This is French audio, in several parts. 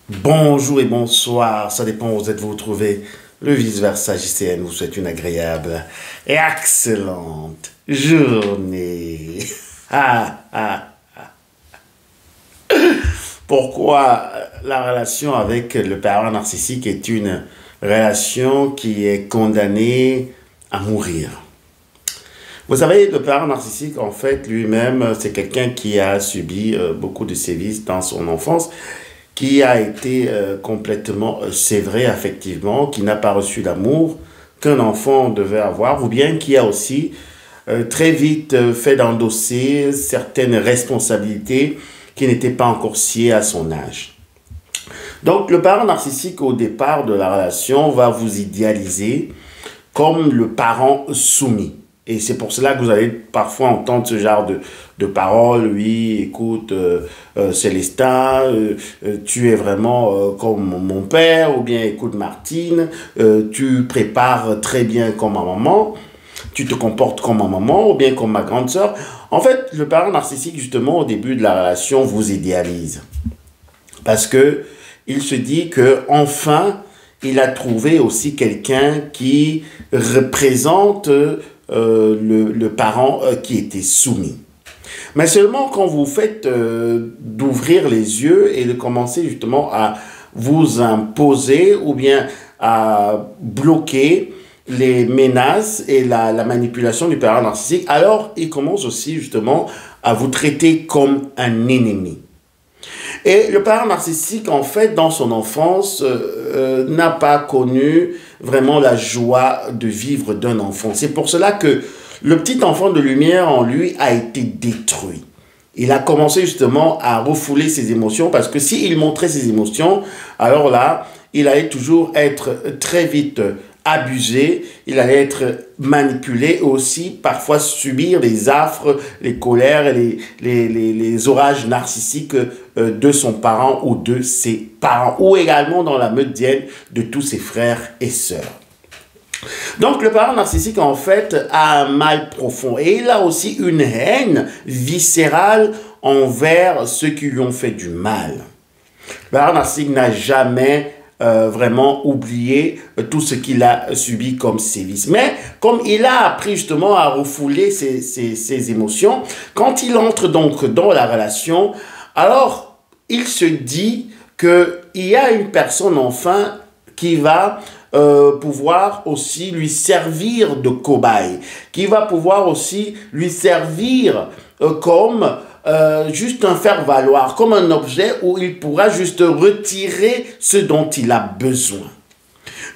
Bonjour et bonsoir, ça dépend où vous trouvez. Le vice-versa JCN vous souhaite une agréable et excellente journée. Ah, ah. Pourquoi la relation avec le parent narcissique est une relation qui est condamnée à mourir? Vous savez, le parent narcissique, en fait, lui-même, c'est quelqu'un qui a subi beaucoup de sévices dans son enfance, qui a été complètement sévré affectivement, qui n'a pas reçu l'amour qu'un enfant devait avoir, ou bien qui a aussi très vite fait d'endosser certaines responsabilités qui n'étaient pas encore sciées à son âge. Donc le parent narcissique au départ de la relation va vous idéaliser comme le parent soumis. Et c'est pour cela que vous allez parfois entendre ce genre de paroles. Oui, écoute, Célestin, tu es vraiment comme mon père. Ou bien, écoute, Martine, tu prépares très bien comme ma maman. Tu te comportes comme ma maman ou bien comme ma grande sœur. En fait, le parent narcissique, justement, au début de la relation, vous idéalise. Parce que il se dit que enfin, il a trouvé aussi quelqu'un qui représente le parent qui était soumis. Mais seulement quand vous faites d'ouvrir les yeux et de commencer justement à vous imposer ou bien à bloquer les menaces et la manipulation du parent narcissique, alors il commence aussi justement à vous traiter comme un ennemi. Et le parent narcissique, en fait, dans son enfance, n'a pas connu vraiment la joie de vivre d'un enfant. C'est pour cela que le petit enfant de lumière en lui a été détruit. Il a commencé justement à refouler ses émotions parce que s'il montrait ses émotions, alors là, il allait toujours être très vite abusé, il allait être manipulé et aussi parfois subir les affres, les colères et les orages narcissiques de son parent ou de ses parents ou également dans la meute de tous ses frères et sœurs. Donc le parent narcissique en fait a un mal profond et il a aussi une haine viscérale envers ceux qui lui ont fait du mal. Le parent narcissique n'a jamais vraiment oublié tout ce qu'il a subi comme sévices. Mais comme il a appris justement à refouler ses émotions, quand il entre donc dans la relation, alors il se dit qu'il y a une personne enfin qui va pouvoir aussi lui servir de cobaye, qui va pouvoir aussi lui servir comme juste un faire-valoir, comme un objet où il pourra juste retirer ce dont il a besoin.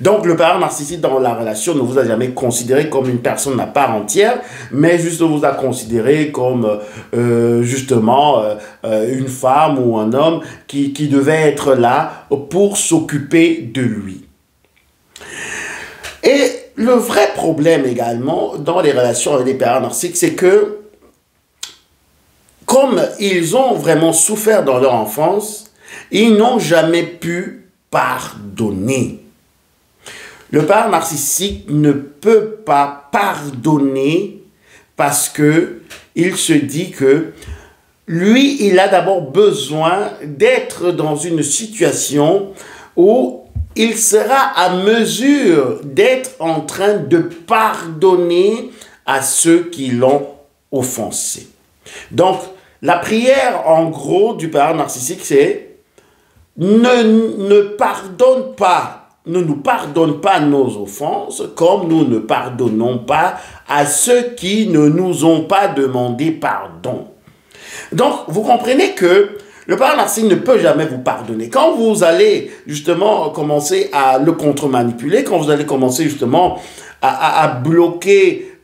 Donc le parent narcissique dans la relation ne vous a jamais considéré comme une personne à part entière, mais juste vous a considéré comme justement une femme ou un homme qui devait être là pour s'occuper de lui. Et le vrai problème également dans les relations avec les parents narcissiques, c'est que comme ils ont vraiment souffert dans leur enfance, ils n'ont jamais pu pardonner. Le parent narcissique ne peut pas pardonner parce que il se dit que lui, il a d'abord besoin d'être dans une situation où il sera à mesure d'être en train de pardonner à ceux qui l'ont offensé. Donc, la prière, en gros, du parent narcissique, c'est ne pardonne pas, ne nous pardonne pas nos offenses, comme nous ne pardonnons pas à ceux qui ne nous ont pas demandé pardon. Donc, vous comprenez que le parent narcissique ne peut jamais vous pardonner. Quand vous allez justement commencer à le contre-manipuler, quand vous allez commencer justement à bloquer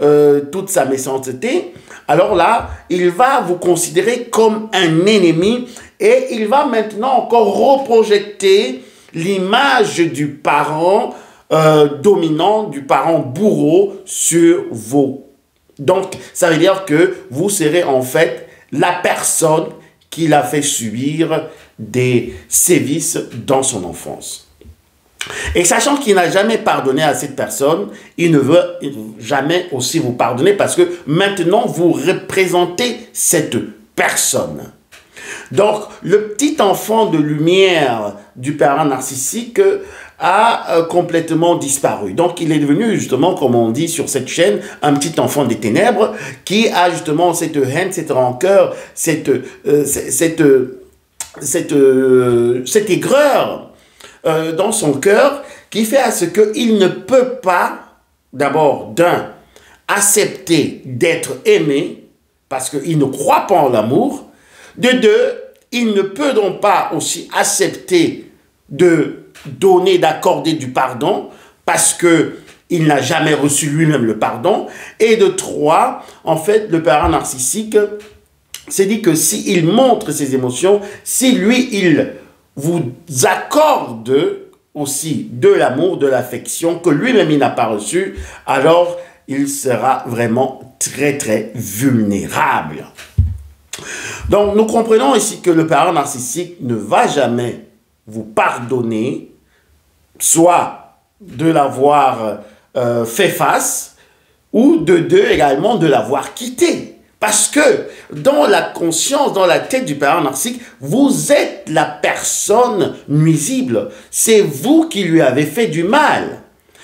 toute sa méchanceté, alors là, il va vous considérer comme un ennemi et il va maintenant encore reprojeter l'image du parent dominant, du parent bourreau sur vous. Donc, ça veut dire que vous serez en fait la personne qui l'a fait subir des sévices dans son enfance. Et sachant qu'il n'a jamais pardonné à cette personne, il ne veut jamais aussi vous pardonner parce que maintenant vous représentez cette personne. Donc, le petit enfant de lumière du parent narcissique a complètement disparu. Donc, il est devenu, justement, comme on dit sur cette chaîne, un petit enfant des ténèbres qui a justement cette haine, cette rancœur, cette aigreur dans son cœur qui fait à ce qu'il ne peut pas, d'abord, d'un, accepter d'être aimé parce qu'il ne croit pas en l'amour. De deux, il ne peut donc pas aussi accepter de donner, d'accorder du pardon parce qu'il n'a jamais reçu lui-même le pardon. Et de trois, en fait, le parent narcissique s'est dit que s'il montre ses émotions, si lui, il vous accorde aussi de l'amour, de l'affection que lui-même il n'a pas reçu, alors il sera vraiment très très vulnérable. Donc nous comprenons ici que le parent narcissique ne va jamais vous pardonner, soit de l'avoir fait face, ou de deux également de l'avoir quitté. Parce que dans la conscience, dans la tête du parent narcissique, vous êtes la personne nuisible. C'est vous qui lui avez fait du mal.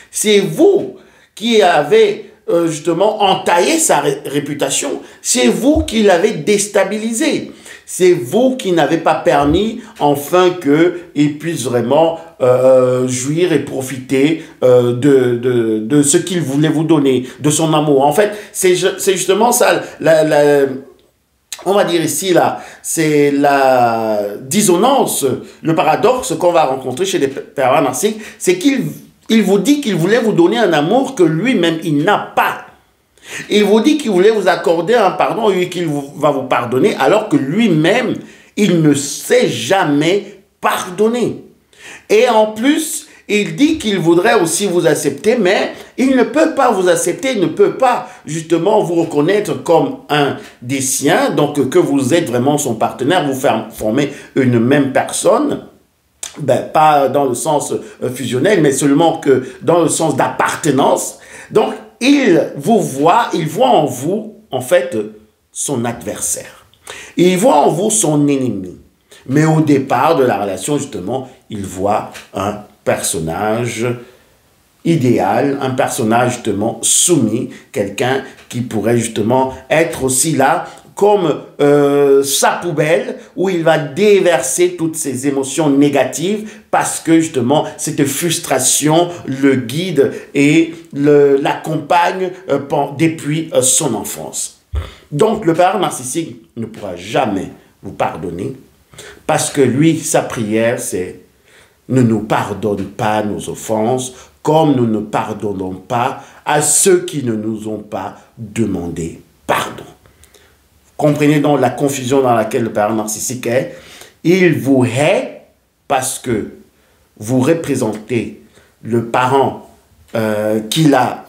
C'est vous qui avez justement entaillé sa réputation. C'est vous qui l'avez déstabilisé. C'est vous qui n'avez pas permis enfin qu'il puisse vraiment jouir et profiter de ce qu'il voulait vous donner, de son amour. En fait, c'est justement ça, on va dire ici, là, c'est la dissonance, le paradoxe qu'on va rencontrer chez les parents narcissiques, c'est qu'il vous dit qu'il voulait vous donner un amour que lui-même, il n'a pas. Il vous dit qu'il voulait vous accorder un pardon et qu'il va vous pardonner alors que lui-même, il ne sait jamais pardonner. Et en plus, il dit qu'il voudrait aussi vous accepter, mais il ne peut pas vous accepter, il ne peut pas justement vous reconnaître comme un des siens, donc que vous êtes vraiment son partenaire, vous formez une même personne. Ben, pas dans le sens fusionnel, mais seulement que dans le sens d'appartenance. Donc, il vous voit, il voit en vous, en fait, son adversaire. Il voit en vous son ennemi. Mais au départ de la relation, justement, il voit un personnage idéal, un personnage, justement, soumis, quelqu'un qui pourrait, justement, être aussi là comme sa poubelle où il va déverser toutes ses émotions négatives parce que justement cette frustration le guide et l'accompagne depuis son enfance. Donc le parent narcissique ne pourra jamais vous pardonner parce que lui, sa prière c'est « Ne nous pardonne pas nos offenses comme nous ne pardonnons pas à ceux qui ne nous ont pas demandé pardon. » Comprenez donc la confusion dans laquelle le parent narcissique est. Il vous hait parce que vous représentez le parent qu'il a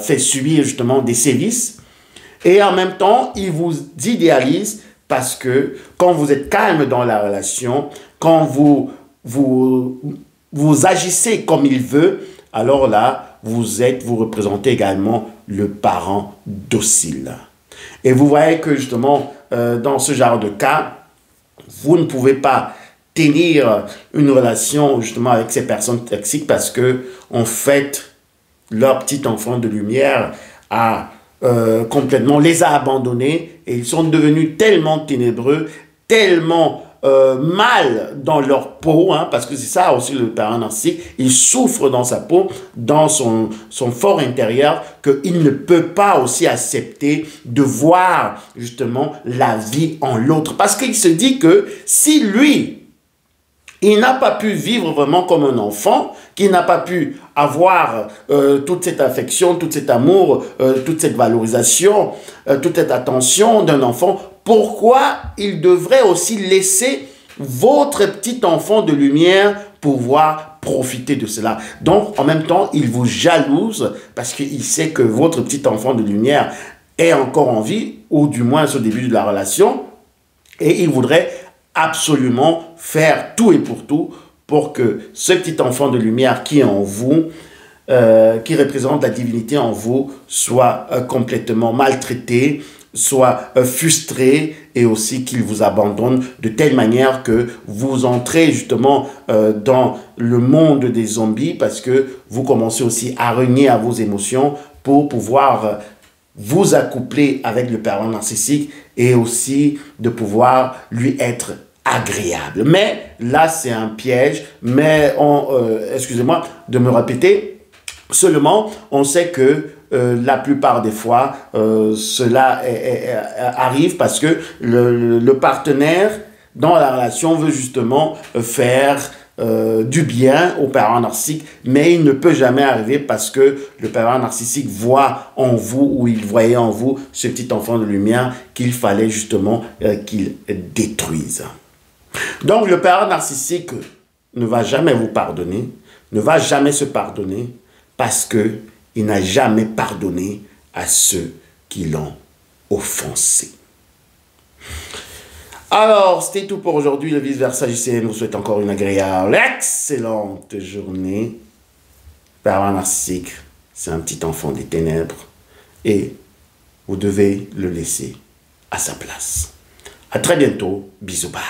fait subir justement des sévices. Et en même temps, il vous idéalise parce que quand vous êtes calme dans la relation, quand vous agissez comme il veut, alors là, vous représentez également le parent docile. Et vous voyez que justement, dans ce genre de cas, vous ne pouvez pas tenir une relation justement avec ces personnes toxiques parce que, en fait, leur petit enfant de lumière complètement les a abandonnés et ils sont devenus tellement ténébreux, tellement mal dans leur peau, hein, parce que c'est ça aussi le parent narcissique, il souffre dans sa peau, dans son fort intérieur, qu'il ne peut pas aussi accepter de voir justement la vie en l'autre. Parce qu'il se dit que si lui, il n'a pas pu vivre vraiment comme un enfant, qu'il n'a pas pu avoir toute cette affection, tout cet amour, toute cette valorisation, toute cette attention d'un enfant, pourquoi il devrait aussi laisser votre petit enfant de lumière pouvoir profiter de cela? Donc, en même temps, il vous jalouse parce qu'il sait que votre petit enfant de lumière est encore en vie, ou du moins au début de la relation, et il voudrait absolument faire tout et pour tout pour que ce petit enfant de lumière qui est en vous, qui représente la divinité en vous, soit complètement maltraité soit frustré et aussi qu'il vous abandonne de telle manière que vous entrez justement dans le monde des zombies parce que vous commencez aussi à renier à vos émotions pour pouvoir vous accoupler avec le pervers narcissique et aussi de pouvoir lui être agréable. Mais là, c'est un piège, mais excusez-moi de me répéter, seulement on sait que la plupart des fois, cela arrive parce que le partenaire dans la relation veut justement faire du bien au pervers narcissique, mais il ne peut jamais arriver parce que le pervers narcissique voit en vous, ou il voyait en vous, ce petit enfant de lumière qu'il fallait justement qu'il détruise. Donc le pervers narcissique ne va jamais vous pardonner, ne va jamais se pardonner parce que il n'a jamais pardonné à ceux qui l'ont offensé. Alors, c'était tout pour aujourd'hui. Le vice-versa JCN vous souhaite encore une agréable, excellente journée. Pervers narcissique, c'est un petit enfant des ténèbres et vous devez le laisser à sa place. À très bientôt. Bisous, bye.